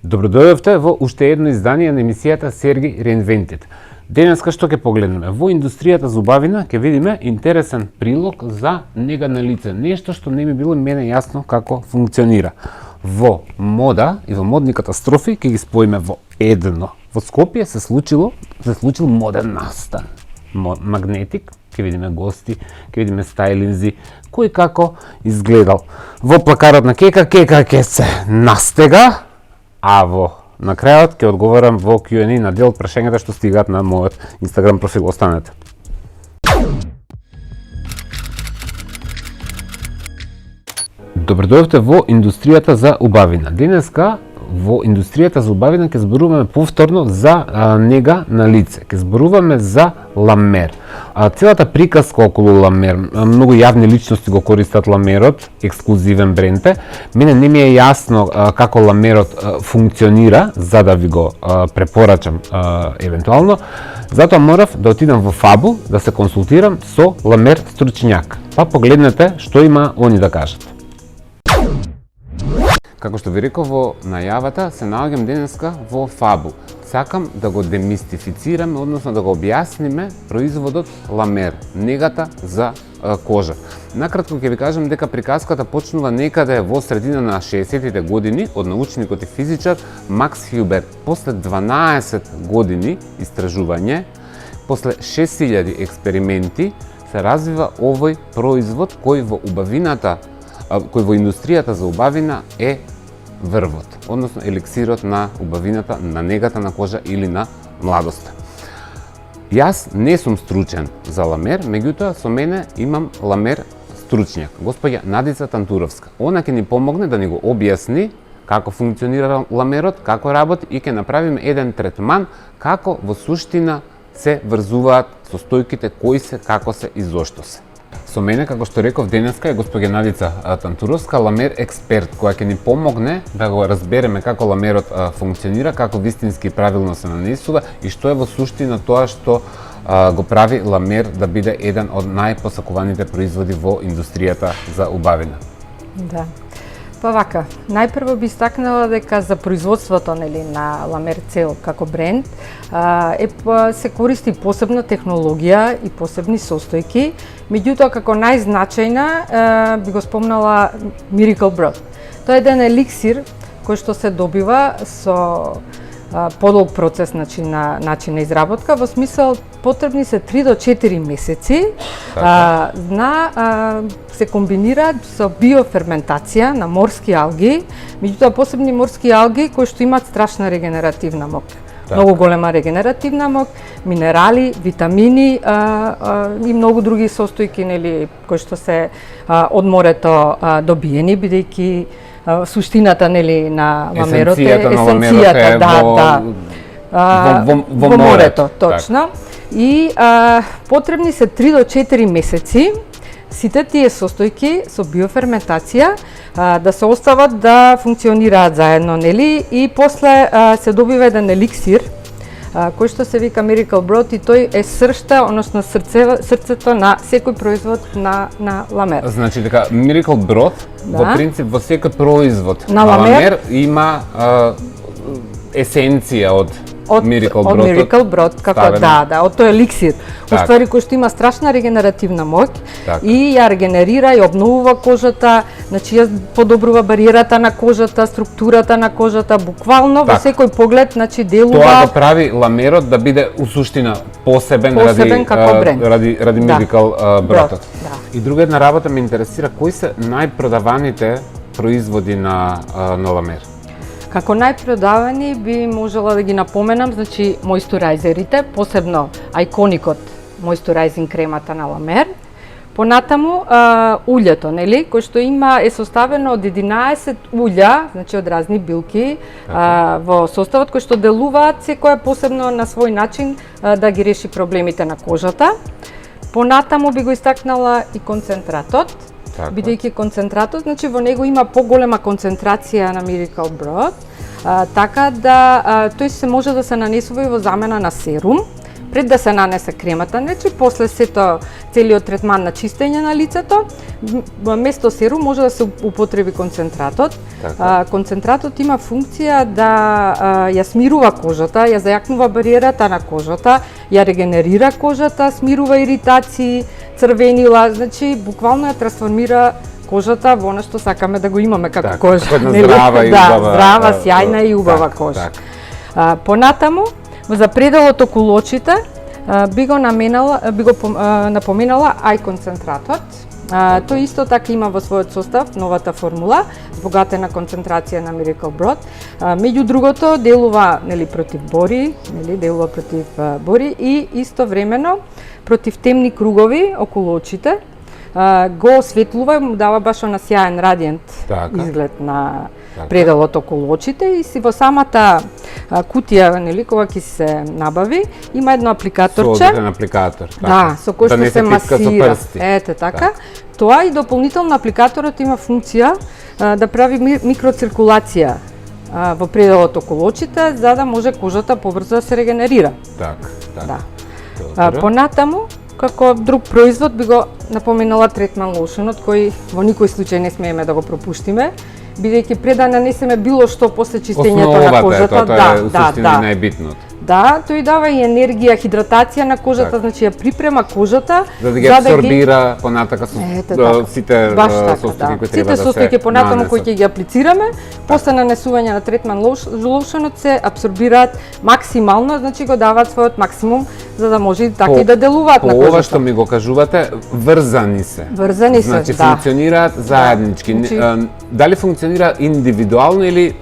Добродојдовте во уште едно издание на емисијата Sergey Reinvented. Денеска што ќе погледнеме? Во индустријата за убавина ќе видиме интересен прилог за нега на лице. Нешто што не ми било мене јасно како функционира. Во мода и во модни катастрофи ќе ги споиме во едно. Во Скопје се случил моден настан. Магнетик, ќе видиме гости, ќе видиме стајлинзи, кој како изгледал. Во плакарот на Кека ќе се настега, а на крајот ќе одговорам во Q&A на дел од прашањата што стигаат на мојот Instagram профил. Останете. Добродојдовте во индустријата за убавина. Денеска во индустријата за убавина ќе зборуваме повторно за нега на лице. Ќе зборуваме за ламер. Целата приказка околу ламер, многу јавни личности го користат ламерот, ексклузивен бренд е. Мене не ми е јасно како ламерот функционира, за да ви го препорачам евентуално. Затоа морав да отидам во Фабу да се консултирам со ламер стручњак. Па погледнете што има они да кажат. Како што ви реков во најавата, се наоѓам денеска во Фабу. Сакам да го демистифицираме, односно да го објасниме производот ламер, негата за кожа. Накратко ќе ви кажам дека приказката почнува некаде во средина на 60-тите години од научникот и физичар Макс Хјубер. После 12 години истражување, после 6000 експерименти, се развива овој производ кој во индустријата за убавина е врвот, односно еликсирот на убавината, на негата на кожа или на младоста. Јас не сум стручен за ламер, меѓутоа со мене имам ламер стручњак, господја Надица Тантуровска. Она ќе ни помогне да ни го објасни како функционира ламерот, како работи и ќе направиме еден третман како во суштина се врзуваат состојките, кои се, како се и зошто се. Со мене, како што реков, денеска е господја Надица Тантуровска, ламер експерт, која ќе ни помогне да го разбереме како ламерот функционира, како вистински правилно се нанесува и што е во суштина тоа што го прави ламер да биде еден од најпосакуваните производи во индустријата за убавина. Да. Па вака, најпрво би стакнала дека за производството на ламер цел како бренд се користи посебна технологија и посебни состојки, меѓутоа како најзначајна би го спомнала Miracle Broth. Тоа е еден еликсир кој што се добива со подолг процес на начин на изработка, во смисол потребни се 3 до 4 месеци се комбинира со биоферментација на морски алги, меѓутоа посебни морски алги кои што имаат страшна регенеративна мок. Многу голема регенеративна мок, минерали, витамини и многу други состојки кои што се од морето добиени, бидејќи суштината на ламерот е есенцијата во морето, точно. И потребни се 3 до 4 месеци сите тие состојки со биоферментација да се остават да функционираат заедно, и после се добива еден еликсир кој што се вика Miracle Broth и тој е сршта, односно срцето на секој производ на ламер. Значи дека Miracle Broth во принцип во секој производ на ламер има есенција од Miracle Broth, како од тој еликсир. Уствари кој што има страшна регенеративна моќ и ја регенерира и обновува кожата, значи ја подобрува бариерата на кожата, структурата на кожата, буквално во секој поглед, значи делува. Тоа го прави ламерот да биде у суштина посебен ради Miracle Broth. И друга една работа ме интересира, кои се најпродаваните производи на ламер? Како најпродавани би можела да ги напоменам, значи мојстурайзерите, посебно ајконикот мојстурайзинг кремата на ламер. Понатаму уљето, кој што е составено од 11 уља, значи од разни билки во составот кој што делуваат секоја посебно на свој начин да ги реши проблемите на кожата. Понатаму би го истакнала и концентратот, бидејќи концентратот, значи во него има поголема концентрација на Miracle Broth, така да тој се може да се нанесува и во замена на серум, пред да се нанесе кремата, значи после сето целиот третман на чистење на лицето, место серум може да се употреби концентратот. Така. Концентратот има функција да ја смирува кожата, ја зајакнува бариерата на кожата, ја регенерира кожата, смирува иритации, црвенила, значи буквално ја трансформира кожата во она што сакаме да го имаме како Так, кожа. како една нели? здрава и убава, здрава, сјајна и убава так, кожа. так. Понатаму, за пределот околу очите, би го напоменала ај концентратот. Тој исто така има во својот состав новата формула, збогатена концентрација на Miracle Broth. Меѓу другото, делува нели против бори, нели делува против бори и истовремено против темни кругови околу очите. Го осветлува и му дава баш на сјаен радиент Така. изглед на Така. пределот околу очите и си во самата кутија, нели, кога ќе се набави, има едно апликаторче. Со одреден апликатор. Така. Да, со кој да што не се типка со масира. прсти. Ете така. Тоа и дополнително апликаторот има функција да прави микроциркулација во пределот околу очите, за да може кожата побрзо да се регенерира. Так, так. Да. Добро. Понатаму, како друг производ би го напоменала третман лошенот, кој во никој случај не смееме да го пропуштиме, бидејќи пред да нанесеме било што после чистењето на кожата, тоа е суштина најбитното. Да, тој дава и енергија, хидратација на кожата, Так. значи ја припрема кожата За да ги абсорбира понатака со сите состојки кои треба да се состојки понатаму нанесат. кои ќе ги аплицираме, после нанесување на третман лошенот се абсорбираат максимално, значи го даваат својот максимум за да може и така и да делуваат на По кожата. ова што ми го кажувате, врзани се. Врзани се, Значи да. функционираат заеднички. Значи- Дали функционира индивидуално или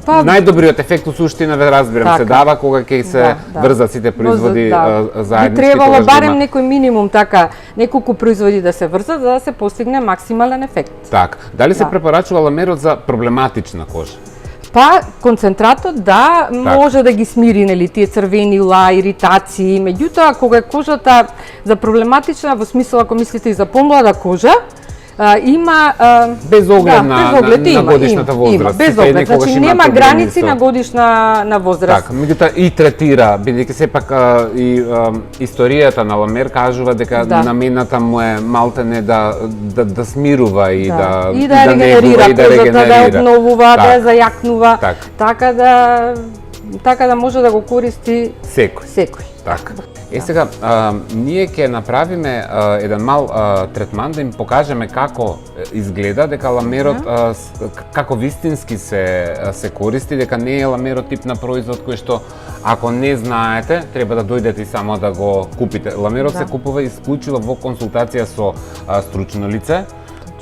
Па, најдобриот ефект у суштина ве разбирам Така. се дава кога ќе се врзат сите производи заеднички. Би требало тогаш да барем има- некој минимум така, неколку производи да се врзат за да се постигне максимален ефект. Так, дали се Да. препорачува ламерот за проблематична кожа? Па, концентратот, да, може да ги смири, нели, тие црвенила, иритации, меѓутоа, кога е кожата за проблематична, во смисла, ако мислите и за помлада кожа, има... Без оглед без оглед на годишната возраст. Има, без Сите оглед, некогаш значи имаат нема проблеми граници со- на годишна на возраст. Така, меѓутоа и третира, бидејќи сепак и историјата на Ламер кажува дека Да. намената му е малтене да смирува и да и да регенерира негува и да кожата, да ја регенерира. обновува, да ја Так. зајакнува, Так. така да може да го користи Секој. секој. Така. Сега, ние ќе направиме еден мал третман да им покажеме како изгледа, дека ламерот како вистински се користи, дека не е ламерот тип на производ кој што ако не знаете, треба да дојдете и само да го купите. Ламерот се купува исклучиво во консултација со стручно лице,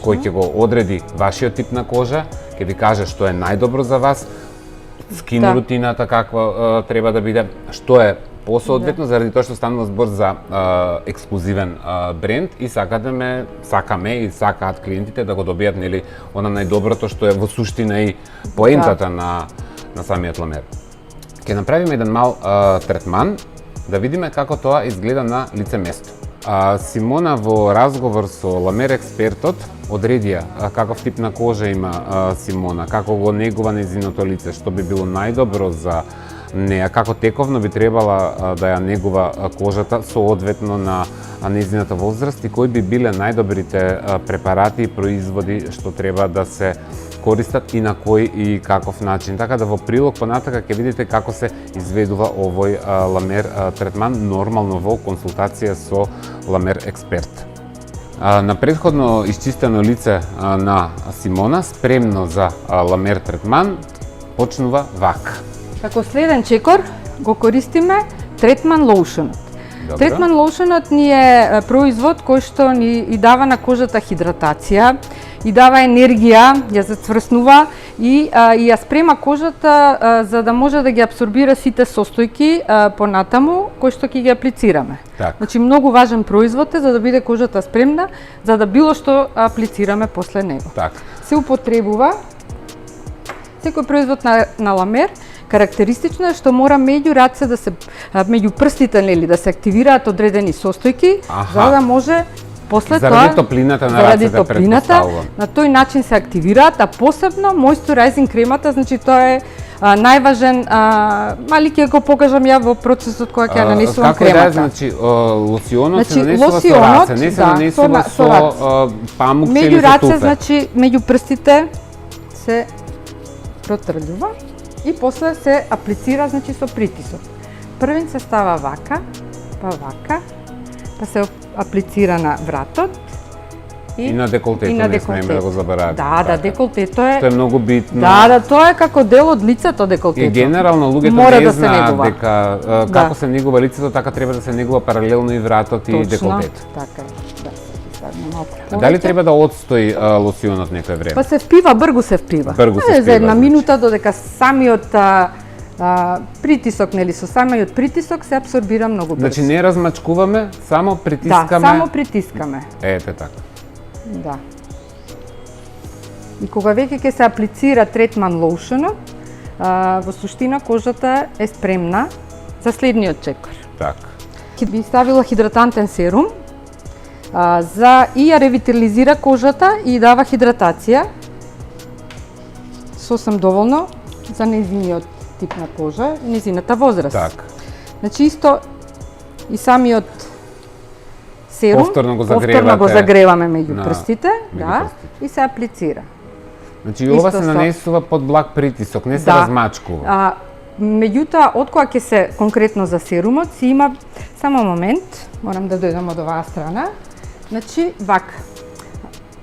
кој ќе го одреди вашиот тип на кожа, ќе ви каже што е најдобро за вас, скин рутината каква треба да биде, што е посоодветно, заради тоа што станува збор за ексклузивен бренд и сакаме и сакаат клиентите да го добијат, нели, она најдоброто што е во суштина и поентата на самиот ламер. Ќе направиме еден мал третман да видиме како тоа изгледа на лице место. Симона во разговор со ламер експертот одредија каков тип на кожа има Симона, како го негува нејзиното лице, што би било најдобро за неа, како тековно би требала да ја негува кожата соодветно на нејзината возраст и кои би биле најдобрите препарати и производи што треба да се користат и на кој и каков начин. Така да во прилог понатака ќе видите како се изведува овој ламер третман нормално во консултација со ламер експерт. На претходно исчистено лице на Симона, спремно за ламер третман, почнува вака. Како следен чекор го користиме третман лоушенот. Третман лоушенот ни е производ кој што ни и дава на кожата хидратација, и дава енергија, ја зацврснува и ја спрема кожата за да може да ги абсорбира сите состојки понатаму кои што ќе ги аплицираме. Так. Значи многу важен производ е за да биде кожата спремна за да било што аплицираме после него. Так. Се употребува секој производ на ламер. Карактеристично е што мора меѓу раце да се меѓу прстите нели да се активираат одредени состојки за да може после заради топлината на рацете топлината, на тој начин се активираат, а посебно moisturizing кремата, значи тоа е најважен, мали ќе го покажам ја во процесот кога ќе ја нанесувам како кремата. Како значи, лосионот се Значи, нанесува со лосионот, раце, не се да, нанесува со со памук или Меѓу со раце, тупе. значи, меѓу прстите се протрљува и после се аплицира, значи, со притисок. Првин се става вака, па се аплицира на вратот, И на деколтето, не смееме да го забораваме. Да, деколтето е... Тоа е многу битно. Да, тоа е како дел од лицето деколтето. И генерално луѓето Мора не да се знаат негува. дека како се негува лицето, така треба да се негува паралелно и вратот и деколтето. Така е. Да, ставаме малку повеќе. Дали треба да отстои лосионот некој време? Па се впива, бргу се впива. Бргу се За впива, една значи. минута додека самиот притисок, нели, со самиот притисок се абсорбира многу брзо. Значи не размачкуваме, само притискаме. Да, само притискаме. Ете така. Да. И кога веќе ќе се аплицира третман лоушенот, во суштина кожата е спремна за следниот чекор. Така. Ќе би ставила хидратантен серум, за и ја ревитализира кожата и дава хидратација. Сосем доволно за нејзиниот тип на кожа и нејзината возраст. Така. Значи исто и самиот серум Повторно го загреваме меѓу прстите, меѓу да, и се аплицира. Значи и ова Исто се со- нанесува под благ притисок, не се Да. размачкува. Меѓутоа, откога ќе се конкретно за серумот, си има само момент, морам да дојдам од оваа страна. Значи, вака.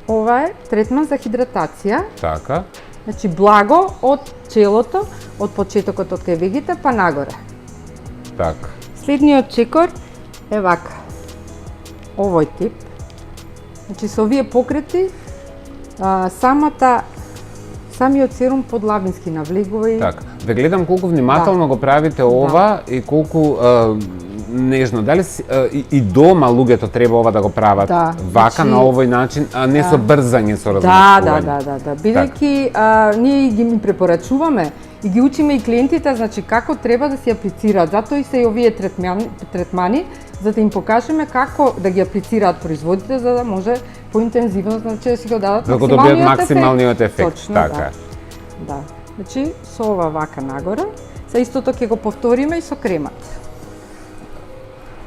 Ова е третман за хидратација, Така. значи благо од челото, од почетокот од кај вегите па нагоре. Така. Следниот чекор е вака. Овој тип. Значи со овие покрети самиот серум подлабински навлегува и Така. Ве гледам колку внимателно го правите ова и колку нежно. Дали и дома луѓето треба ова да го прават вака значи, на овој начин, а не со брзање, со Да, размачкување? да. Бидејќи ние ги им препорачуваме и ги учиме и клиентите, значи како треба да си аплицираат. Затоа и се и овие третмани, за да им покажеме како да ги аплицираат производите, за да може поинтензивно, значи да си го дадат Да го добијат максималниот ефект. Точно, Така. Да. Значи со ова вака нагоре, за истото ќе го повториме и со кремата.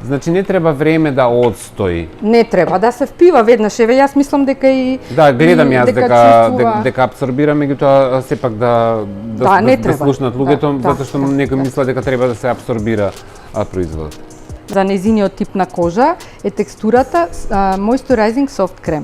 Значи не треба време да отстои. Не треба да се впива веднаш, еве јас мислам дека и Да, гледам јас дека чувствува- дека абсорбира, меѓутоа сепак не да треба. слушнат луѓето, Да, затоа што да, некој да. мислат дека треба да се абсорбира производот. За нејзиниот тип на кожа е текстурата Moisturizing Soft Cream.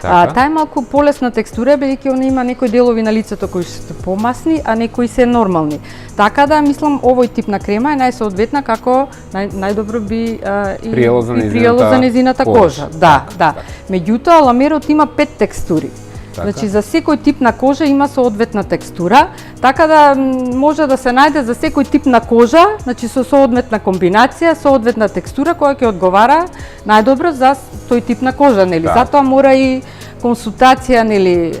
Така. Таа е малку полесна текстура, бидејќи она има некои делови на лицето кои се помасни, а некои се нормални. Така да, мислам, овој тип на крема е најсоодветна како најдобро би и Приело за приело за нејзината кожа. Да, да. Меѓутоа, ламерот има 5 текстури. Така. Значи, за секој тип на кожа има соодветна текстура, така да може да се најде за секој тип на кожа, значи со соодветна комбинација, соодветна текстура која ќе одговара најдобро за тој тип на кожа, нели? Да. Затоа мора и консултација, нели,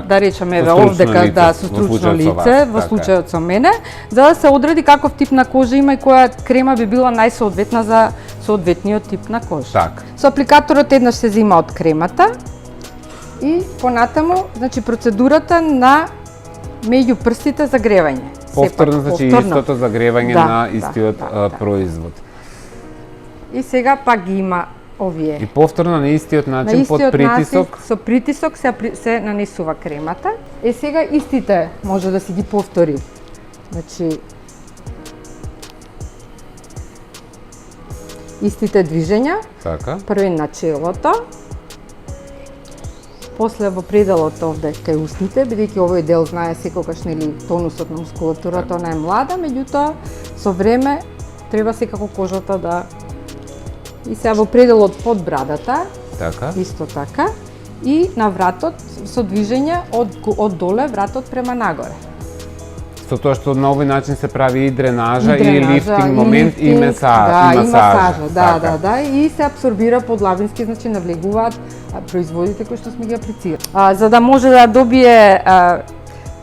да речеме еве Со овде стручно да лице, со во стручно случајот со вас, лице, во така е. случајот со мене, за да се одреди каков тип на кожа има и која крема би била најсоодветна за соодветниот тип на кожа. Така. Со апликаторот еднаш се зема од кремата и понатаму, значи процедурата на меѓу прстите загревање. Повторно, значи истото загревање Да, на истиот да. производ. И сега пак ги има овие. И повторно на истиот На начин под истиот притисок. начин, со притисок се нанесува кремата. Е сега истите може да си ги повтори. Значи истите движења, Така. први на челото, после во пределот овде кај устните, бидејќи овој дел знае секогаш нели тонусот на мускулатурата, она е млада, меѓутоа со време треба секако кожата да и сега во пределот под брадата, Така. исто така, и на вратот со движење од доле вратот према нагоре. Со тоа што на овој начин се прави и дренажа, И дренажа, лифтинг момент и масажа. Да, и масажа, Така. да, и се абсорбира подлабински, значи навлегуваат производите кои што сме ги аплицирали. За да може да добие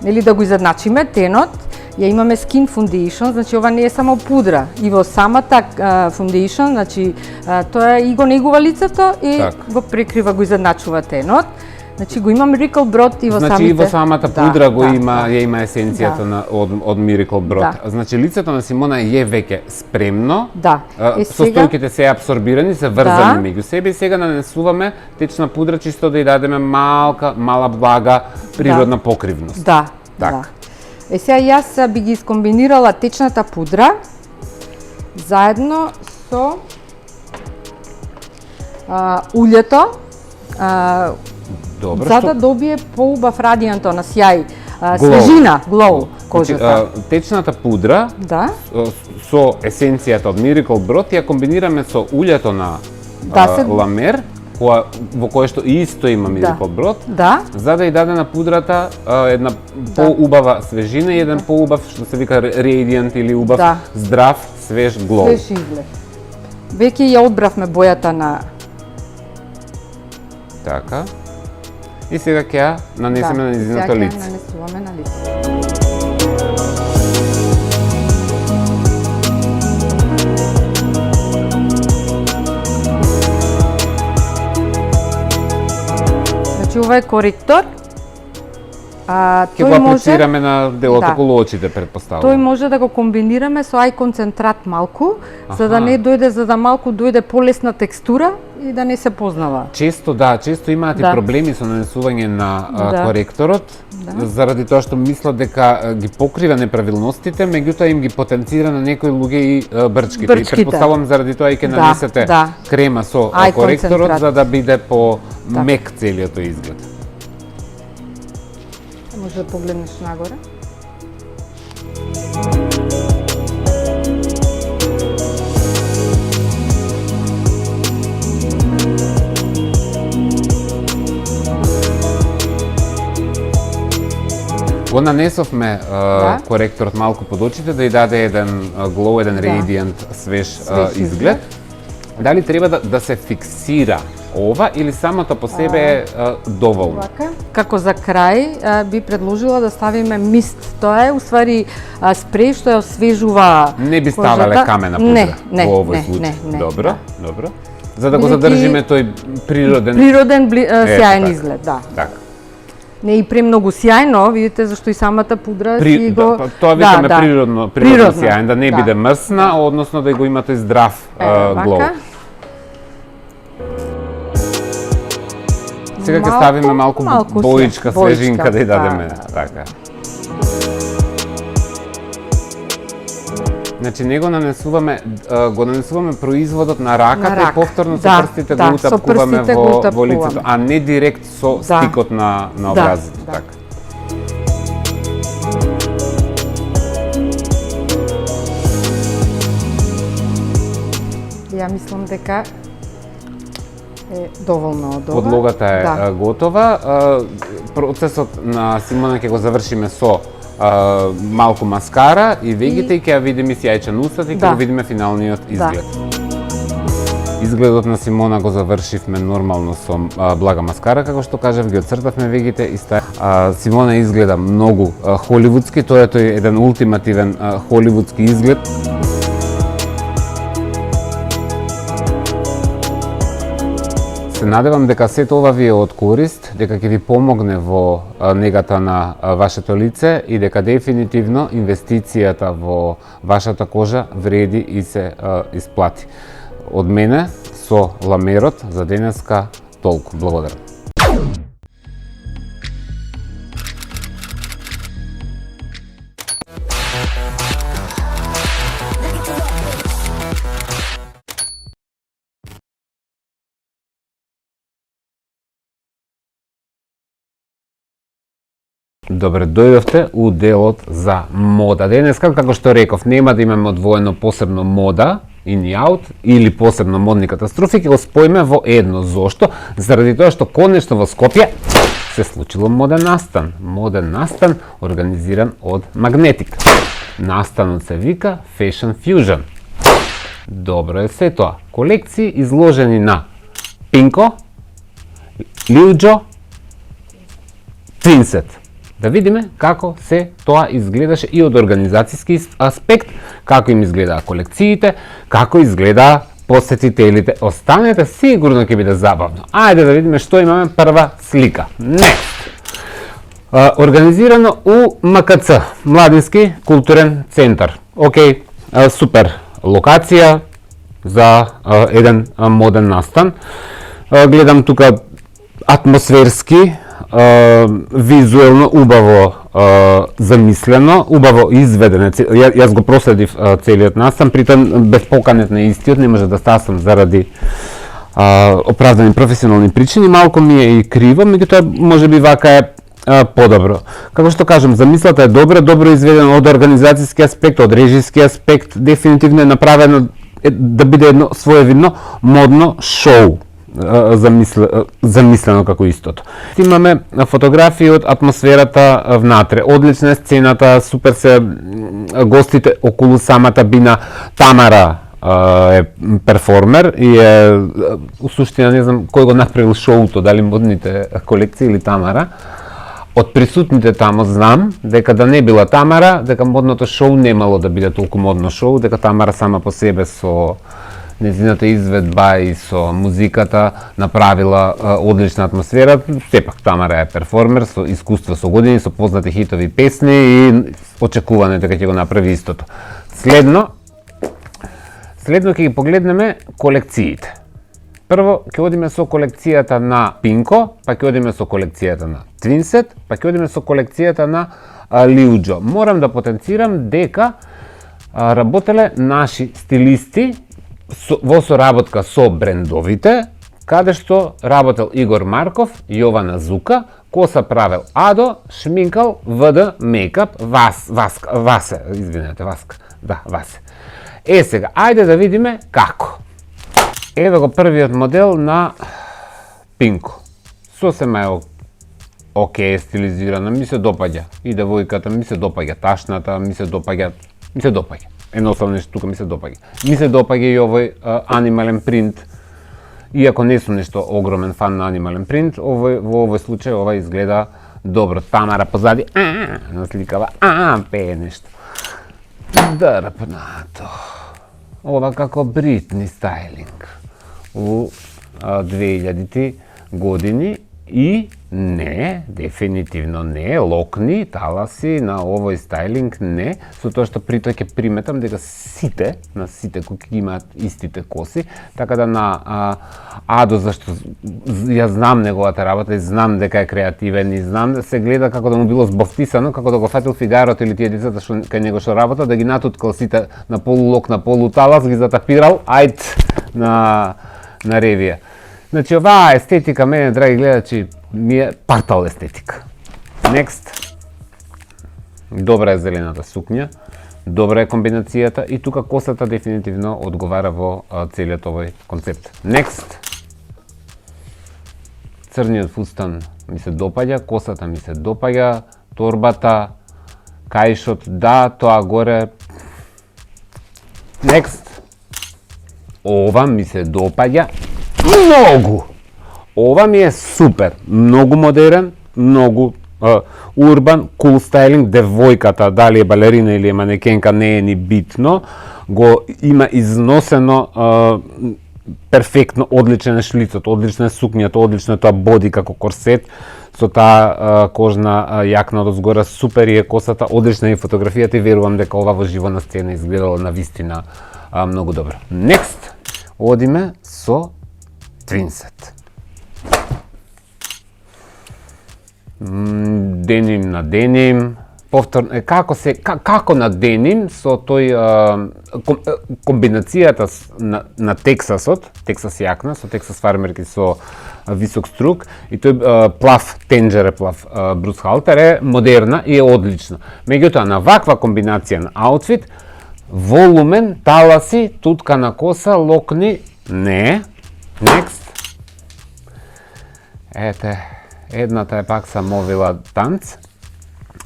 нели да го изедначиме тенот, ја имаме skin foundation, значи ова не е само пудра, и во самата foundation, значи тоа и го негува лицето и Так. го прекрива, го изедначува тенот. Значи го има Miracle Brod и во Значи самите... и во самата пудра го има, да. ја има есенцијата од Miracle Brod. Да. Значи лицето на Симона е веќе спремно. Да. Состојките се абсорбирани, се врзани меѓу себе и сега нанесуваме течна пудра чисто да ја дадеме мала блага природна покривност. Да. Так. Да. Сега јас би ги искомбинирала течната пудра заедно со уљето, Добро, за да добие поубав радијанто на сјај, свежина, глоу кожата. Значи, течната пудра со есенцијата од Miracle Brod ја комбинираме со уљето на ламер, во кое што исто има Miracle Brod, за да ја даде на пудрата една поубава свежина и еден поубав, што се вика radiant или убав, здрав, свеж глоу. Свеж изглед. Веќе ја одбравме бојата на... Така. И сега ќе ја нанесеме на низиното лице. Сега ќе нанесуваме на лице. Значи ова е коректор. Ќе го аплицираме на делот околу очите, претпоставувам. Тој може да го комбинираме со ај концентрат малку, за да не дојде, за да малку дојде полесна текстура и да не се познава. Често имаат и проблеми со нанесување на коректорот, заради тоа што мислат дека ги покрива неправилностите, меѓутоа им ги потенцира на некои луѓе и брчките. И претпоставувам заради тоа и ќе нанесете крема со коректорот за да биде по мек целиот тој изглед. Може да погледнеш нагоре. Го нанесовме коректорот малку под очите да ја даде еден глоу, еден radiant, свеж изглед. Дали треба да се фиксира ова или самото по себе е доволно? Како за крај би предложила да ставиме мист. Тоа е уствари спреј што ја освежува. Не би ставале камена пудра во овој случај. Добро. За да го задржиме тој природен сјаен изглед, да. Така. Не и премногу сјајно, видите зашто и самата пудра си го... Тоа викаме природно сјаен, да не биде мрсна, односно да го има тој здрав глоу. Сега ќе ставиме малку боичка, свежинка да ја дадеме. Така. Значи него го нанесуваме производот на раката и повторно со прстите го утапкуваме во лицето, а не директ со стикот на образот. Така. Ја мислам дека е доволно од ова. Подлогата е готова. Процесот на Симона ќе го завршиме со малку маскара и вегите и ќе ја видиме сјајчен устат и ќе го видиме финалниот изглед. Изгледот на Симона го завршивме нормално со блага маскара, како што кажав, ги отцртавме вегите и Симона изгледа многу холивудски, тоа е тој еден ултимативен холивудски изглед. Се надевам дека сето ова ви е од корист, дека ќе ви помогне во негата на вашето лице и дека дефинитивно инвестицијата во вашата кожа вреди и се исплати. Од мене со ламерот за денеска толку. Благодарам. Добре, дојдовте у делот за мода. Денеска, како што реков, нема да имаме одвоено посебно мода, in и out, или посебно модни катастрофи, ќе го споиме во едно. Зошто? Заради тоа што конечно во Скопје се случило моден настан. Моден настан организиран од Магнетик. Настанот се вика Fashion Fusion. Добро е се тоа. Колекции изложени на Пинко, Лиуџо, Твинсет. Да видиме како се тоа изгледаше и од организацијски аспект, како им изгледаа колекциите, како изгледаа посетителите. Останете, сигурно ќе биде забавно. Ајде да видиме што имаме прва слика. Next. Организирано у МКЦ, Младински културен центар. Океј, супер локација за еден моден настан. Гледам тука атмосферски, визуелно убаво замислено, убаво изведен. Јас го проследив целиот настан, притом без поканет на истиот, не може да стасам заради оправдани професионални причини, малку ми е и криво, меѓутоа можеби вака е подобро. Како што кажам, замислата е добра, добро изведена од организацијски аспект, од режиски аспект, дефинитивно е направено да биде едно своевидно модно шоу, замислено како истото. Имаме фотографии од атмосферата внатре, одлична е сцената, супер се гостите околу самата бина. Тамара е перформер и е, у суштина не знам кој го направил шоуто, дали модните колекции или Тамара. Од присутните тамо знам дека да не била Тамара, дека модното шоу немало да биде толку модно шоу, дека Тамара сама по себе со незината изведба и со музиката направила одлична атмосфера. Сепак Тамара е перформер со искуство со години, со познати хитови песни и очекуване дека ќе го направи истото. Следно ќе ги погледнеме колекциите. Прво ќе одиме со колекцијата на Пинко, па ќе одиме со колекцијата на Твинсет, па ќе одиме со колекцијата на Лиуџо. Морам да потенцирам дека работеле наши стилисти во соработка со брендовите, каде што работел Игор Марков, Јована Зука, коса правел Адо, шминкал ВД Мейкап, Васе. Сега, ајде да видиме како. Еве го првиот модел на Пинко. Сосема е окей стилизирана, ми се допаѓа. И девојката ми се допаѓа, ташната ми се допаѓа. Едноставно нешто тука ми се допаѓа. Ми се допаѓа и овој анимален принт. Иако не сум нешто огромен фан на анимален принт, во овој случај ова изгледа добро. Тамара позади насликава, пее нешто. Дрпнато. Ова како Бритни стайлинг у 2000-ти години и не, дефинитивно не, локни, таласи на овој стайлинг не, со тоа што при тоа ќе приметам дека сите кои имаат истите коси, така да на Адо, зашто ја знам неговата работа и знам дека е креативен и знам да се гледа како да му било збовтисано, како да го фатил Фигарото или тие децата што кај него што работа, да ги натуткал сите на полулок, на полуталас, ги затапирал, на ревија. Значи, оваа естетика, мене, драги гледачи, ми е партал естетика. Next. Добра е зелената сукња, добра е комбинацијата и тука косата дефинитивно одговара во целиот овој концепт. Next. Црниот фустан ми се допаѓа, косата ми се допаѓа, торбата, кајшот, да, тоа горе. Next. Ова ми се допаѓа многу. Ова ми е супер, многу модерен, многу урбан, кул стайлинг, девојката, дали е балерина или е манекенка, не е ни битно, го има износено перфектно, одличен е шлицот, одлична е сукњата, одлично е тоа боди како корсет, со таа кожна јакна од озгора, супер е косата, одлична е фотографијата и верувам дека ова во живо на сцена изгледало на вистина многу добро. Next, одиме со Твинсет. Деним на деним, повторно како на деним со тој комбинацијата на Тексасот, Тексас јакна со Тексас фармерки со висок струк и тој плав, тенџере плав Брус Халтер е модерна и е одлична. Меѓутоа на ваква комбинација на аутфит, волумен, таласи, тутка на коса, локни, не. Next. Ете, едната е пак самовила танц,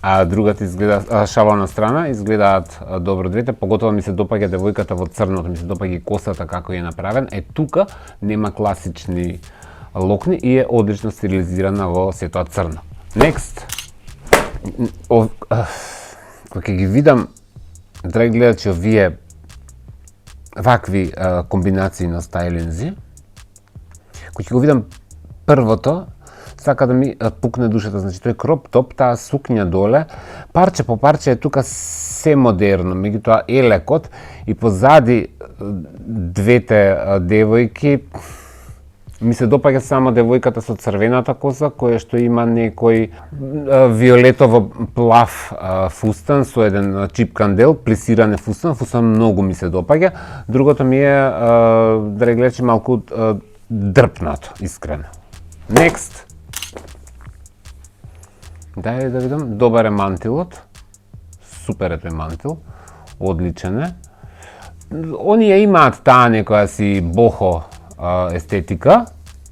а другата изгледа шалона страна, изгледаат добро двете, поготово ми се допаѓа девојката во црното, ми се допаѓа и косата како е направен. Тука нема класични локни и е одлично стилизирана во сето црно. Next. Кога ги видам, драги гледачи, овие вакви комбинации на стајлинзи, кој ќе го видам првото, сака да ми пукне душата, значи тој кроп топ, таа сукња доле, парче по парче е тука се модерно, меѓутоа е лекот и позади двете девојки ми се допаѓа само девојката со црвената коса, која што има некој виолетово плав фустан со еден чипкан дел, плесиран е фустан многу ми се допаѓа. Другото ми е, да реглечи, малку дрпнато, искрено. Next. Дај да видам, добар е мантилот. Супер е тој мантил. Одличен е. Оние имаат таа некоја си бохо естетика.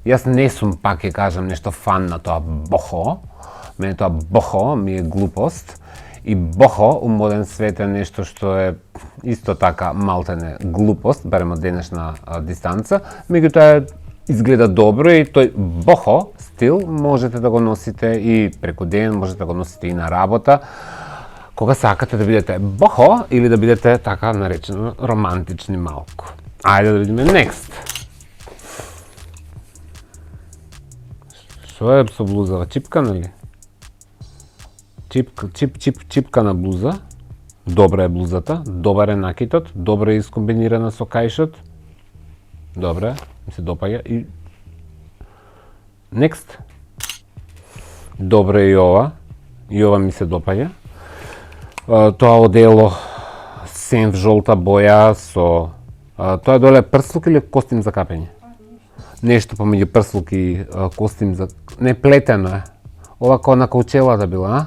Јас не сум, пак ќе кажам, нешто фан на тоа бохо. Мене тоа бохо ми е глупост. И бохо у моден свет е нешто што е исто така малтене глупост, барем од денешна дистанца. Меѓутоа изгледа добро и тој бохо стил можете да го носите и преку ден, можете да го носите и на работа. Кога сакате да бидете бохо или да бидете така наречено романтични малку. Ајде да видиме next. Што е со блузава? Чипкана ли? Чипкана блуза. Добра е блузата, добар е накитот, добро е искомбинирана со кајшот. Добре, ми се допаѓа и next. Добро е и ова ми се допаѓа. Тоа одело сенв жолта боја со тоа е доле прслук или костим за капење? Нешто помеѓу прслук и костим за... Не, плетено е. Ова кој на Коучелата била, а?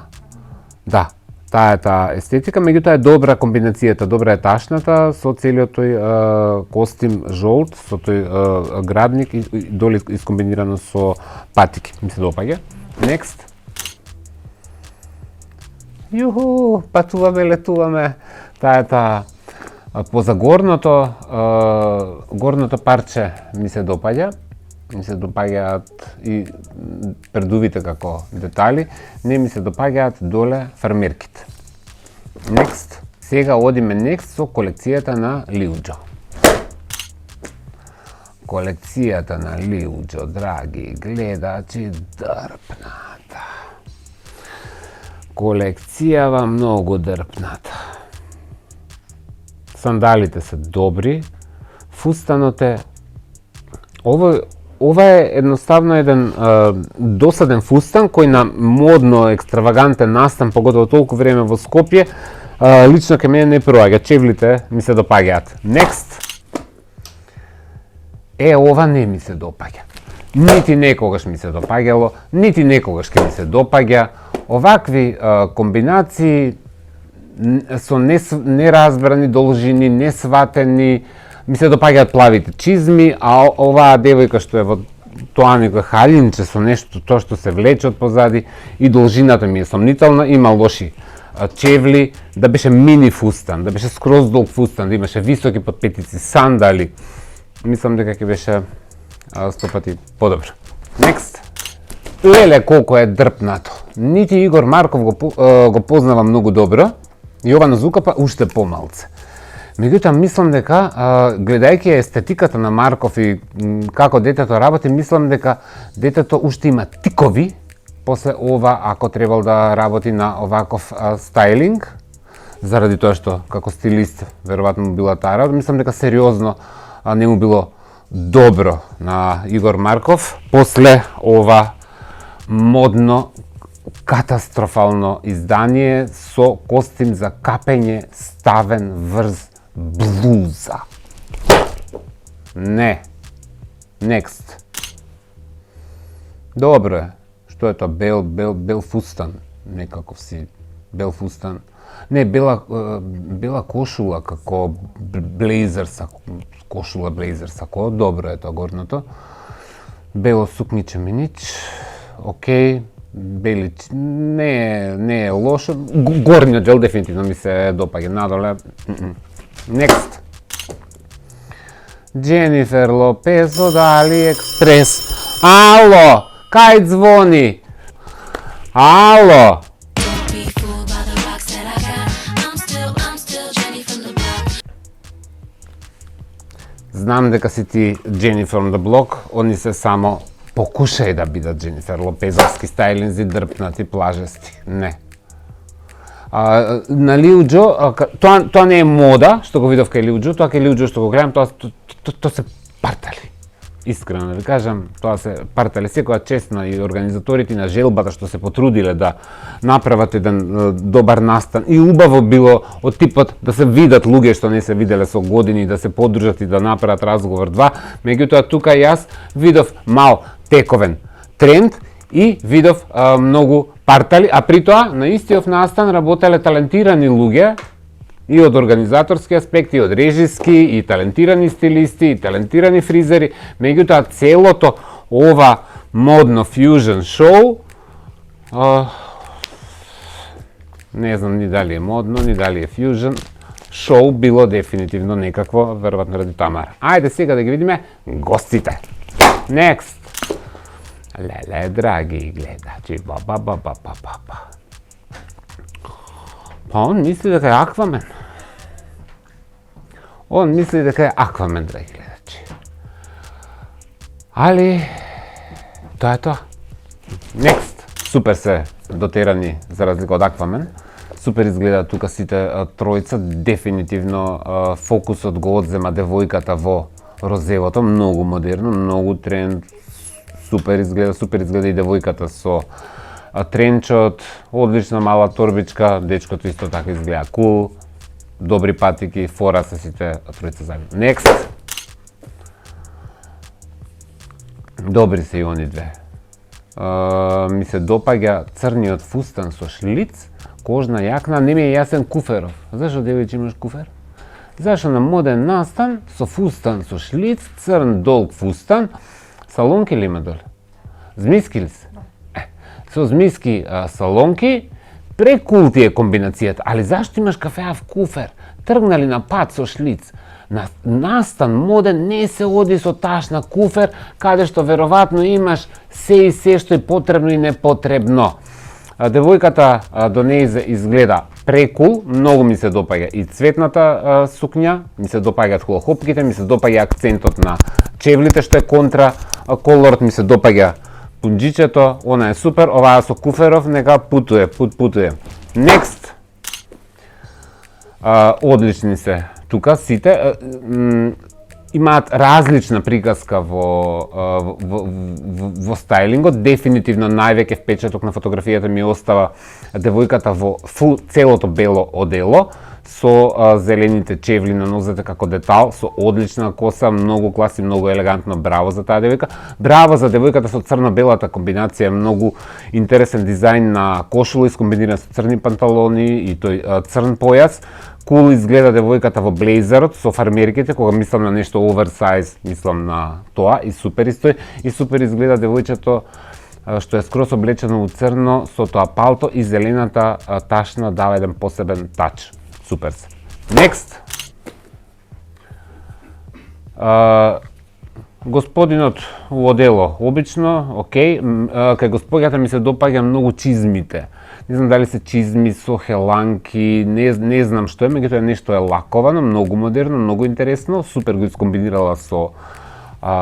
Да, таа е таа естетика, меѓутоа е добра комбинацијата, добра е ташната со целиот тој костим жолт, со тој градник и доле искомбинирано со патики. Ми се допаѓа. Next. Јуху, патуваме, летуваме. Таа е таа. Поза горното парче ми се допаѓа. Ми се допаѓаат и предувите како детали. Не ми се допаѓаат доле фармерките. Next. Сега одиме next со колекцијата на Лиуџо. Колекцијата на Лиуџо, драги гледачи, дрпната. Колекцијава многу дрпната. Сандалите се добри, фустанот е... Ова е едноставно еден досаден фустан кој на модно, екстравагантен настан, поготово толку време во Скопје, лично ке мене не проаѓа, чевлите ми се допаѓаат. Next. Ова не ми се допаѓа. Нити некогаш ми се допаѓало, нити некогаш ке ми се допаѓа. Овакви комбинации со неразбрани должини, несватени, ми се допаѓаат плавите чизми, а оваа девојка што е во тоа некој халинче со нешто тоа што се влече од позади и должината ми е сомнителна, има лоши чевли, да беше мини фустан, да беше скроз долг фустан, да имаше високи подпетици, сандали, мислам дека ќе беше 100 пати подобро. Next. Леле колку е дрпнато. Нити Игор Марков го познава многу добро, Јована Зукапа уште помалце. Меѓутоа, мислам дека, гледајќи естетиката на Марков и како детето работи, мислам дека детето уште има тикови после ова, ако требал да работи на оваков стајлинг, заради тоа што како стилист веројатно му била таа работа. Мислам дека сериозно не му било добро на Игор Марков после ова модно катастрофално издание со костим за капење ставен врз блуза. Не. Next. Добро е. Што е тоа? Бел фустан. Некаков си бел фустан. Не, бела кошула како блейзер са кошула блейзер сако. Добро е тоа горното. Бело сукниче минич. Океј. Бели не е лошо. Горниот дел дефинитивно ми се допаѓа, надоле. Next. Дженифер Лопез од Алиекспрес. Ало, кај звони? Ало. знам дека си ти Jennifer on the Block, они се само покушај да бидат Дженифер Лопезовски стајлинзи, дрпнати, плажести. Не. На Лил Џо, тоа не е мода, што го видов кај Лил Џо, тоа кај Лил Џо што го гледам, тоа се партали. Искрено да ви кажам, тоа се партали. Секоја чест на и организаторите на желбата што се потрудиле да направат еден добар настан и убаво било од типот да се видат луѓе што не се виделе со години, да се подружат и да направат разговор 2. Меѓутоа тука јас видов мал тековен тренд и видов многу партали, а при тоа на истиот настан работеле талентирани луѓе и од организаторски аспект, и од режиски, и талентирани стилисти, и талентирани фризери. Меѓутоа целото ова модно фјужн шоу не знам ни дали е модно, ни дали е фјужн шоу, било дефинитивно некакво, веројатно ради Тамара. Ајде сега да ги видиме гостите. Next. Леле, драги гледачи, ба. Па он мисли дека е Аквамен. Он мисли дека е Аквамен, драги гледачи. Али, тоа е тоа. Next. Супер се дотерани за разлика од Аквамен. Супер изгледа тука сите тројца, дефинитивно фокусот го одзема девојката во розевото, многу модерно, многу тренд, супер изгледа и девојката со тренчот, одлична мала торбичка, дечкото исто така изгледа кул, добри патики, фора се сите тројца заедно. Next. Добри се и они две. Ми се допаѓа црниот фустан со шлиц, кожна јакна, не ми е јасен куферов. Зашо девојче имаш куфер? Зашо на моден настан со фустан со шлиц, црн долг фустан, салонки ли има доле? Змиски ли се? Со змиски салонки, прекул ти е комбинацијата, али зашто имаш кафеав куфер? Тргнали на пат со шлиц. На настан моден не се оди со ташна куфер, каде што веројатно имаш се и се што е потребно и непотребно. Девојката до нејзе изгледа прекул, многу ми се допаѓа и цветната сукња, ми се допаѓаат хулахопките, ми се допаѓа акцентот на чевлите што е контра колорот, ми се допаѓа пунџичето, она е супер, оваа со куферов нека путуе. Next. Одлични се тука сите, имаат различна приказка во стајлингот, дефинитивно највеќе впечаток на фотографијата ми остава девојката во целото бело одело, со зелените чевли на нозете како детал, со одлична коса, многу класи, многу елегантно, браво за таа девојка. Браво за девојката со црно-белата комбинација, многу интересен дизајн на кошула искомбиниран со црни панталони и тој црн појас. Кул изгледа девојката во блейзерот со фармерките, кога мислам на нешто оверсайз, мислам на тоа и супер истој. И супер изгледа девојчето што е скрос облечено у црно со тоа палто и зелената ташна дава еден посебен тач. Супер се. Next. Господинот у одело, обично, окей. Кај господјата ми се допаѓа многу чизмите. Не знам дали се чизми со хеланки, не знам што е, меѓутоа нешто е лаковано, многу модерно, многу интересно, супер го искомбинирала со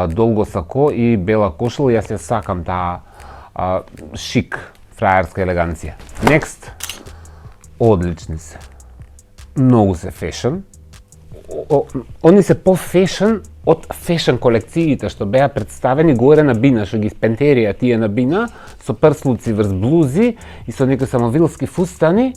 долго сако и бела кошула, јас ја сакам таа шик, фраерска елеганција. Next. Одлични се. Многу се фешн. Они се по-фешн од фешн колекциите што беа представени горе на бина, што ги спентерија тие на бина, со прслуци врз блузи и со некои самовилски фустани,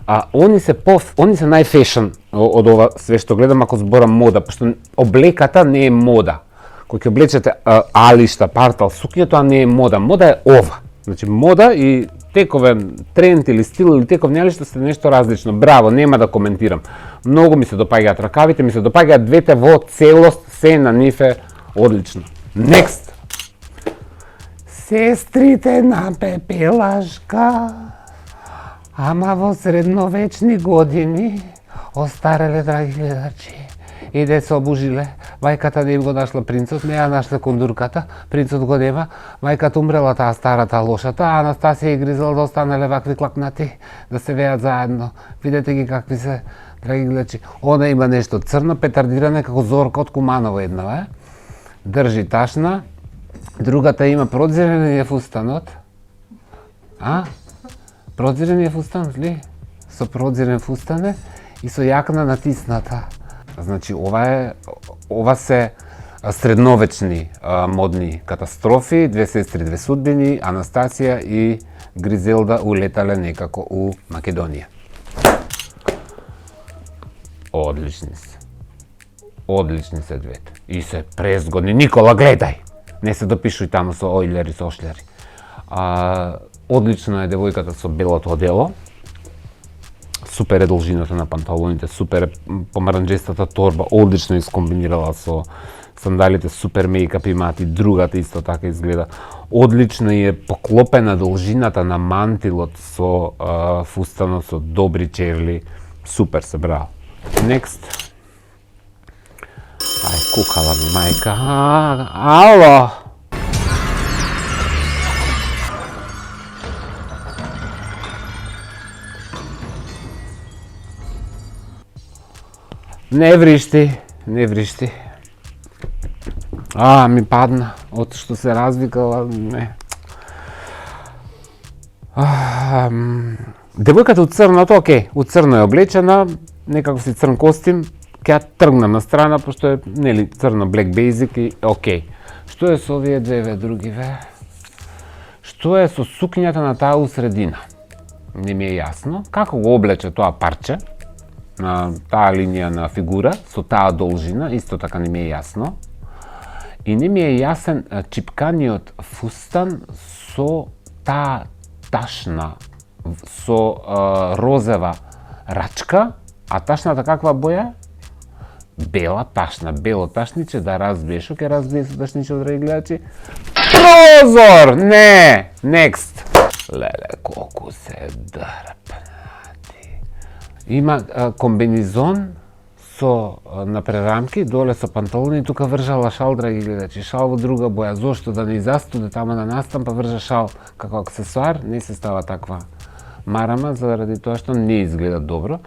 они се најфешн од ова све што гледам ако зборам мода, пошто облеката не е мода. Кога ќе облечете алишта, партал, сукња, тоа не е мода. Мода е ова. Значи мода и тековен тренд или стил или теков алишта се нешто различно. Браво, нема да коментирам. Многу ми се допаѓаат ракавите, ми се допаѓаат двете во целост, се на нив е одлично. Next. Сестрите на Пепелашка, ама во средновечни години, остареле, драги гледачи, и де се обужиле. Мајката не им го нашла принцот, не ја нашла кондурката, принцот го нема, мајката умрела таа старата лошата, а Анастасија и Гризел да останале вакви клакнати, да се веат заедно. Видете ги какви се драги гледачи, она има нешто црно, петардиране како Зорка од Куманово еднава, држи ташна, другата има продзирен е фустанот. А? Продзирен е фустанот ли? Со продзирен фустане и со јакна натисната. Значи, ова се средновечни модни катастрофи, две сестри, две судбини, Анастасија и Гризелда улетале некако у Македонија. Одлични се. Одлични се двете. И се презгодни. Никола, гледај! Не се допишуј таму со ојлери, со ошљери. Одлична е девојката со белото одело. Супер е должината на панталоните, супер е помаранџестата торба, одлично искомбинирала со сандалите, супер мејкап имаат и другата исто така изгледа. Одлично е поклопена должината на мантилот со фустанот, со добри чевли. Супер се, браво. Next. Ај, кукала ми мајка. Ало! Не вришти, не вришти. Ми падна, од што се развикала, не. Девојката од црното, окей, од црно е облечена, некако си црн костим, ќе ја тргнам на страна, пошто е, нели, црно black basic и окей. Што е со овие две другиве? Што е со сукњата на таа усредина? Не ми е јасно. Како го облече тоа парче? На таа линија на фигура, со таа должина, исто така не ми е јасно. И не ми е јасен чипканиот фустан со таа ташна, со розева рачка, а ташната каква боја? Бела ташна, бело ташниче, да разбие. Шо ќе разбие со ташниче, драги гледачи? Прозор! Не! Next! Леле, колку се дрпнати. Има комбинизон со на прерамки, доле со панталони, тука вржала шал, драги гледачи, шал во друга боја. Зошто да не изастуде тама на настан, па вржа шал како аксесуар, не се става таква марама, заради тоа што не изгледа добро.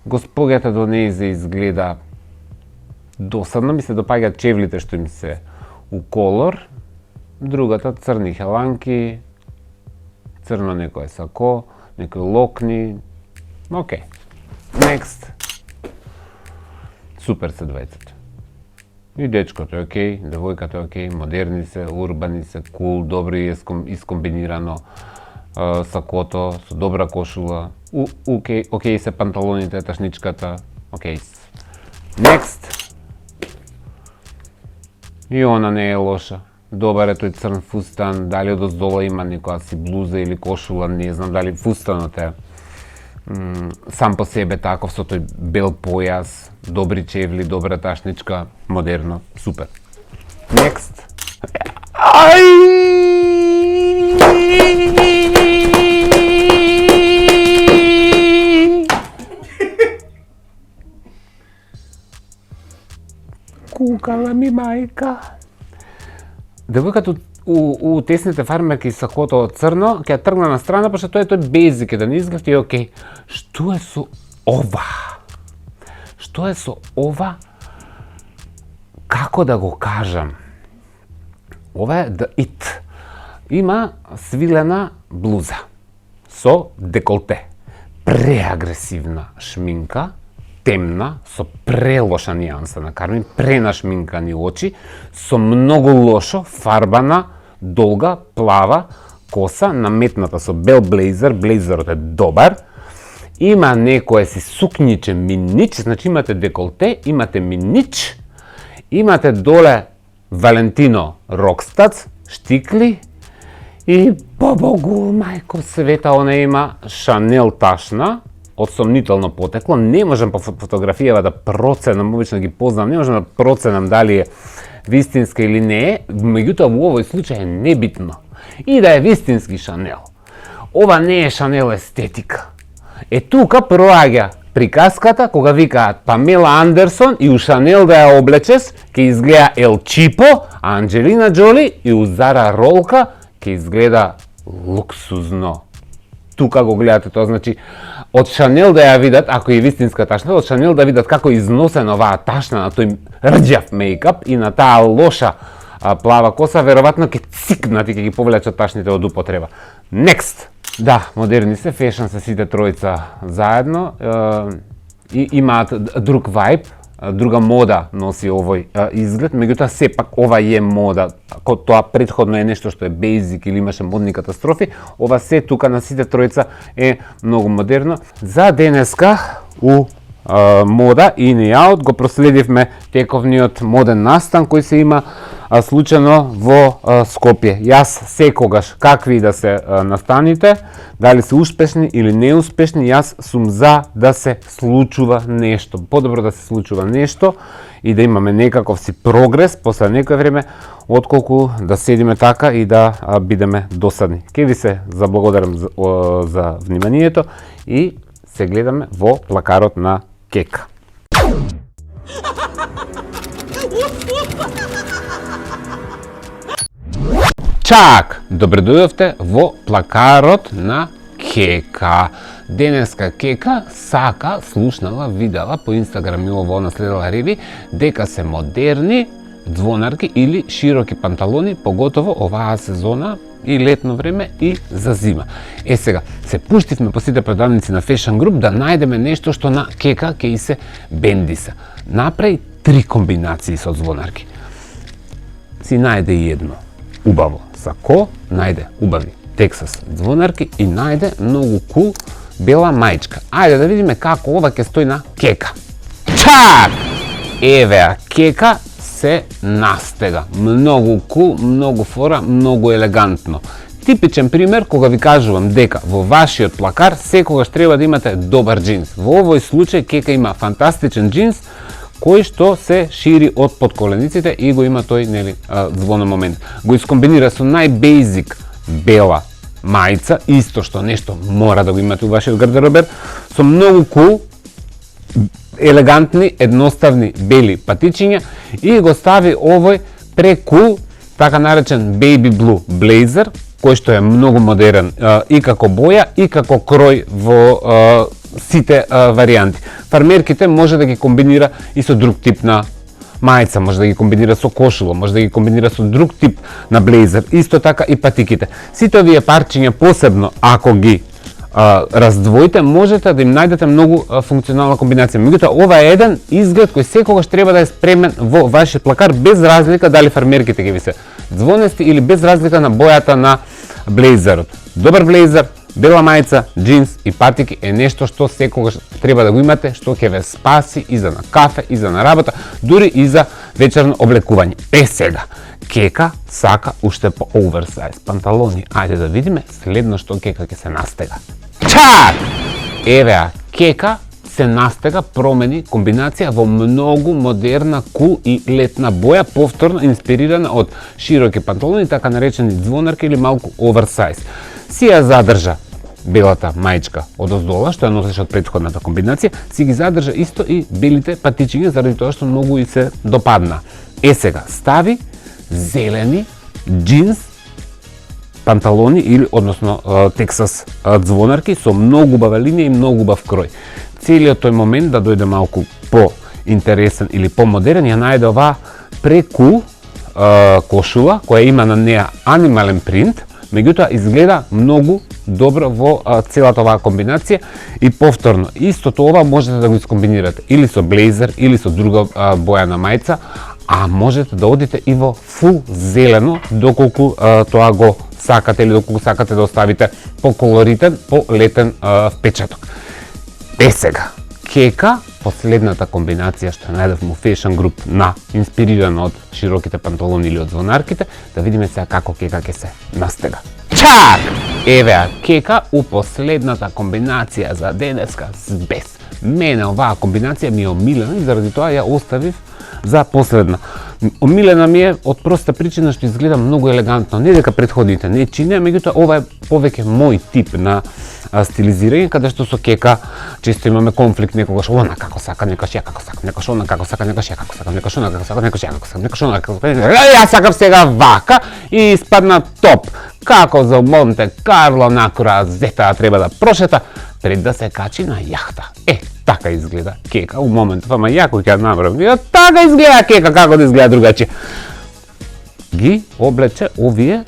Госпоѓата до нејзе изгледа досадно, ми се допаѓаат чевлите што им се у колор, другата црни хеланки, црно некое сако, некои локни, окей. Next. Супер се двајцата. И дечкото е окей, девојката е окей, модерни се, урбани се, кул, добро е искомбинирано сакото, со добра кошула, окей се панталоните, ташничката, окей. Next. И она не е лоша. Добар е тој црн фустан, дали одоздола има некоја си блуза или кошула, не знам дали фустанот е сам по себе таков, со тој бел појас, добри чевли, добра ташничка, модерно, супер. Next. Кукала ми мајка. Девојката у тесните фармерки сакото од црно, ќе ја тргна на страна, пошто тоа е тој бейзик, да не изгледа и окей. Што е со ова? Што е со ова? Како да го кажам? Ова е the it. Има свилена блуза со деколте. Преагресивна шминка, темна, со прелоша нијанса на кармин, пренашминкани очи, со многу лошо фарбана, долга, плава коса, наметната со бел блейзер, блейзерот е добар, има некое си сукниче минич, значи имате деколте, имате минич, имате доле Валентино Рокстац, штикли и по Богу, мајко света, она има Шанел ташна, од сомнително потекло, не можам по фотографијава да проценам, обично ги познам, не можам да проценам дали е вистинска или не е, меѓутоа во овој случај е небитно. И да е вистински Шанел. Ова не е Шанел естетика. Е тука проаѓа приказката кога викаат Памела Андерсон и у Шанел да ја облечес, ќе изгледа Ел Чипо, а Анджелина Джоли и у Зара Ролка ќе изгледа луксузно. Тука го гледате тоа, значи од Шанел да ја видат, ако е вистинска ташна, од Шанел да видат како износен оваа ташна на тој рđав мејкап и на таа лоша плава коса, веројатно ќе цикнат и ќе ги повлечат ташните од употреба. Next! Да, модерни се, фешн се сите тројца заедно и имаат друг вајб, друга мода носи овој изглед, меѓутоа сепак ова е мода. Ако тоа претходно е нешто што е бейзик или имаше модни катастрофи, ова се тука на сите тројца е многу модерно. За денеска у мода in и out го проследивме тековниот моден настан кој се има случајно во Скопје. Јас секогаш, какви да се настаните, дали се успешни или неуспешни, јас сум за да се случува нешто. Подобро да се случува нешто и да имаме некаков си прогрес после некој време, отколку да седиме така и да бидеме досадни. Ке ви се заблагодарам за вниманието и се гледаме во плакарот на Кека. Чак! Добре дојдовте во плакарот на Кека. Денеска Кека сака, слушнала, видела по Инстаграм и ово наследила реви дека се модерни ѕвонарки или широки панталони, поготово оваа сезона и летно време и за зима. Сега, се пуштивме по сите продавници на Fashion Group да најдеме нешто што на Кека ќе и се бендиса. Направи 3 комбинации со ѕвонарки. Си најде едно убаво сако, најде убави Тексас ѕвонарки и најде многу кул бела мајчка. Ајде да видиме како ова ќе стои на Кека. Чак! Евеа, Кека се настега. Многу кул, многу фора, многу елегантно. Типичен пример кога ви кажувам дека во вашиот плакар секогаш треба да имате добар джинс. Во овој случај Кека има фантастичен джинс кој што се шири од подколениците и го има тој звонен момент. Го искомбинира со најбейзик бела мајца, исто што нешто мора да го имате у вашиот гардеробер, со многу кул, елегантни, едноставни бели патичиња и го стави овој прекул, така наречен baby blue blazer, кој што е многу модерен и како боја и како крој во сите варијанти. Фармерките може да ги комбинира и со друг тип на мајца, може да ги комбинира со кошуло, може да ги комбинира со друг тип на блейзер, исто така и патиките. Сите овие парчиња посебно, ако ги раздвоите, можете да им најдете многу функционална комбинација. Меѓутоа, ова е еден изглед кој секогаш треба да е спремен во вашиот плакар, без разлика дали фармерките ги ви се ѕвонести или без разлика на бојата на блейзерот. Добар блейзер, бела мајца, джинс и патики е нешто што секогаш треба да го имате, што ќе ве спаси и за на кафе, и за на работа, дури и за вечерно облекување. Сега, Кека сака уште по оверсайз панталони. Ајде да видиме следно што Кека ќе се настега. Чак! Евеа, Кека се настега, промени комбинација во многу модерна, кул и летна боја, повторно инспирирана од широки панталони, така наречени ձвонарки или малку оверсайз. Си ја задржа белата мајчка од оздола, што ја носеше од претходната комбинација, си ги задржа исто и белите патичиња, заради тоа што многу и се допадна. Сега, стави зелени джинс панталони или односно Тексас ձвонарки со многу убава линија и многу убав крој. Целиот тој момент да дојде малку по-интересен или по-модерен, ја најде оваа прекул кошула која има на неа анимален принт, меѓутоа изгледа многу добро во целата оваа комбинација и повторно истото ова можете да го искомбинирате или со блейзер или со друга боја на мајца, а можете да одите и во фул зелено доколку тоа го сакате или доколку сакате да оставите поколоритен, полетен впечаток. Сега, Кека, последната комбинација што најдовме у Fashion Group на инспирирана од широките панталони или од звонарките, да видиме сега како Кека ќе се настега. Чак! Евеа, Кека у последната комбинација за денеска без. Мене оваа комбинација ми е омилена и заради тоа ја оставив за последна. Омилена ми е од проста причина што изгледа многу елегантно. Не дека претходните не чинеа, меѓутоа ова е повеќе мој тип на стилизирање, каде што со Кека често имаме конфликт, некогаш она како сака, некогаш ја како сакам, некогаш она како сака, некогаш ја како сакам, некогаш она како сака, некогаш ја како сакам, некогаш она како сакам. Ја сакам сега вака и испадна топ. Како за Монте Карло накора зета треба да прошета, пред да се качи на јахта. Така изгледа кека у моментов, ама јако ќе ја направам. Така изгледа кека, како да изгледа другачи. Ги облече овие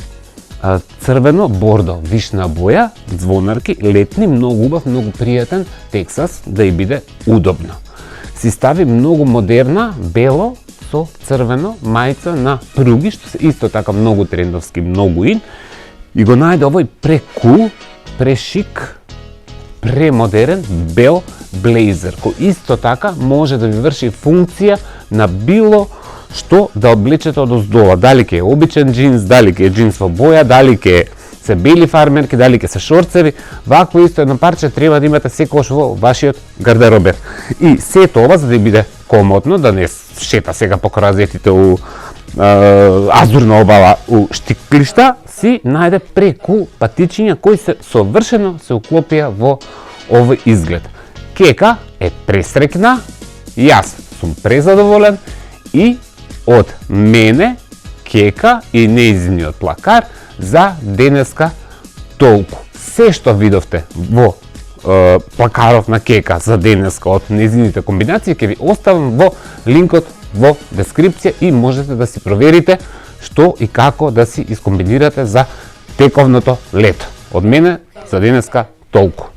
црвено бордо, вишна боја, звонарки, летни, многу убав, многу пријатен Тексас, да и биде удобно. Си стави многу модерна, бело со црвено мајца на пруги, што се исто така многу трендовски, многу ин, и го најде овој прекул, прешик, премодерен бел блейзер, кој исто така може да ви врши функција на било што да облечете од оздола. Дали ке е обичен джинс, дали ке е джинс во боја, дали ке се бели фармерки, дали ке се шорцеви, вакво исто едно парче треба да имате секогаш во вашиот гардеробер. И сето ова за да биде комотно, да не шета сега по коразетите у азурна обала у штиклишта, си најде преку патичиња кои се совршено се уклопија во овој изглед. Кека е пресрекна, јас сум презадоволен и од мене кека и нејзиниот плакар за денеска толку. Се што видовте во плакаров на кека за денеска од нејзините комбинации ќе ви оставам во линкот во дескрипција и можете да си проверите што и како да си искомбинирате за тековното лето. Од мене за денеска толку.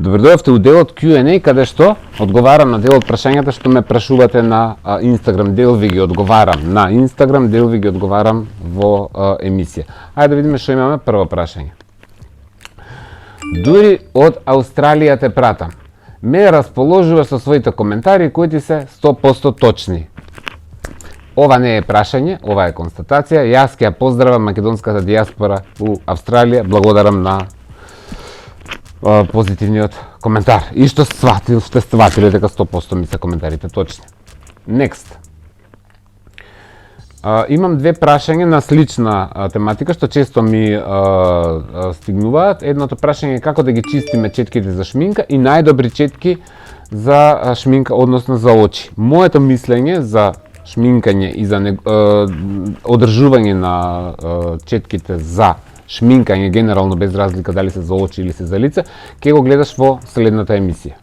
Добродојавте у делот Q&A, каде што одговарам на дел од прашањата што ме прашувате на Инстаграм. Дел ви ги одговарам на Инстаграм, дел ви ги одговарам во емисија. Ајде да видиме што имаме прво прашање. Дури од Австралија те пратам. Ме расположуваш со своите коментари кои ти се 100% точни. Ова не е прашање, ова е констатација. Јас ќе ја поздравам македонската дијаспора у Австралија. Благодарам на позитивниот коментар. И што сте сватили дека 100% ми се коментарите точни. Next. Имам две прашања на слична тематика што често ми стигнуваат. Едното прашање е како да ги чистиме четките за шминка и најдобри четки за шминка, односно за очи. Моето мислење за шминкање и за одржување на четките за шминкање генерално без разлика дали се за очи или се за лице, ќе го гледаш во следната емисија.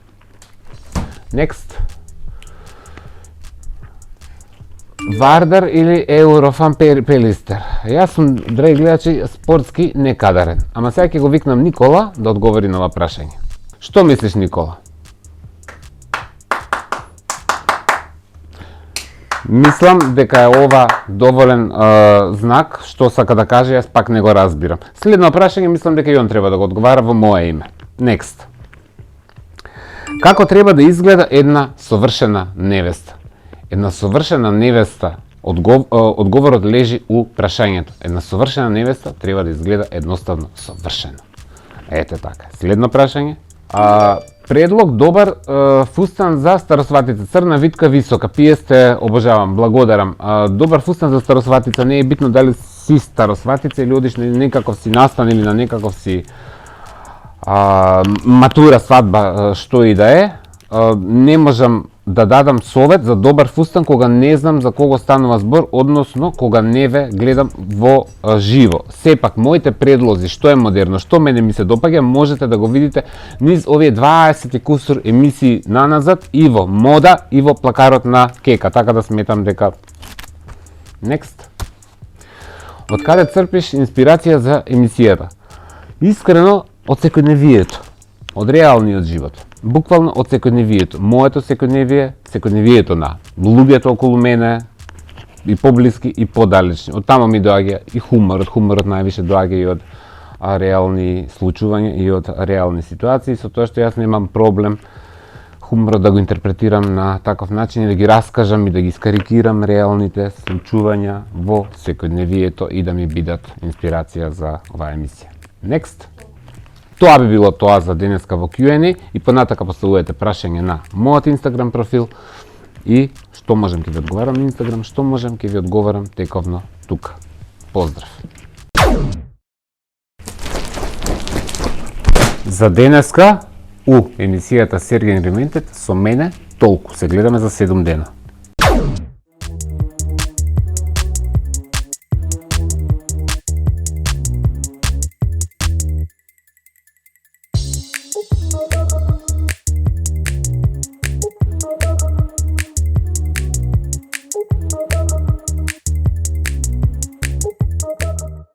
Next. Вардар или Еврофан Пелистер? Јас сум, драги гледачи, спортски некадарен. Ама сега ќе го викнам Никола да одговори на ова прашање. Што мислиш, Никола? Мислам дека е ова доволен знак, што сака да каже, јас пак не го разбирам. Следно прашање, мислам дека и он треба да го одговара во мое име. Next. Како треба да изгледа една совршена невеста? Една совршена невеста, одговорот лежи у прашањето. Една совршена невеста треба да изгледа едноставно совршено. Ете така. Следно прашање. Предлог добар фустан за старосватица, црна, витка, висока. Пиесте, обожавам, благодарам. Добар фустан за старосватица, не е битно дали си старосватица или одиш на некаков си настан или на некаков си матура, свадба, што и да е. Не можам да дадам совет за добар фустан кога не знам за кого станува збор, односно кога не ве гледам во живо. Сепак, моите предлози, што е модерно, што мене ми се допаѓа, можете да го видите низ овие 20 и кусур емисии наназад и во мода и во плакарот на кека, така да сметам дека... Next. Од каде црпиш инспирација за емисијата? Искрено, од секојдневието, од реалниот живот. Буквално од секојдневието. Моето секојдневие, секојдневието на луѓето околу мене, и поблиски и подалечни. Од тамо ми доаѓа и хуморот. Хуморот највише доаѓа и од реални случувања и од реални ситуации, со тоа што јас немам проблем хуморот да го интерпретирам на таков начин и да ги раскажам и да ги скарикирам реалните случувања во секојдневието и да ми бидат инспирација за оваа емисија. Next. Тоа би било тоа за денеска во Q&A и понатака поставувате прашање на мојот Инстаграм профил и што можем ќе ви одговарам на Инстаграм, што можем ќе ви одговарам тековно тука. Поздрав! За денеска у емисијата Sergej Reinvented со мене толку. Се гледаме за 7 дена.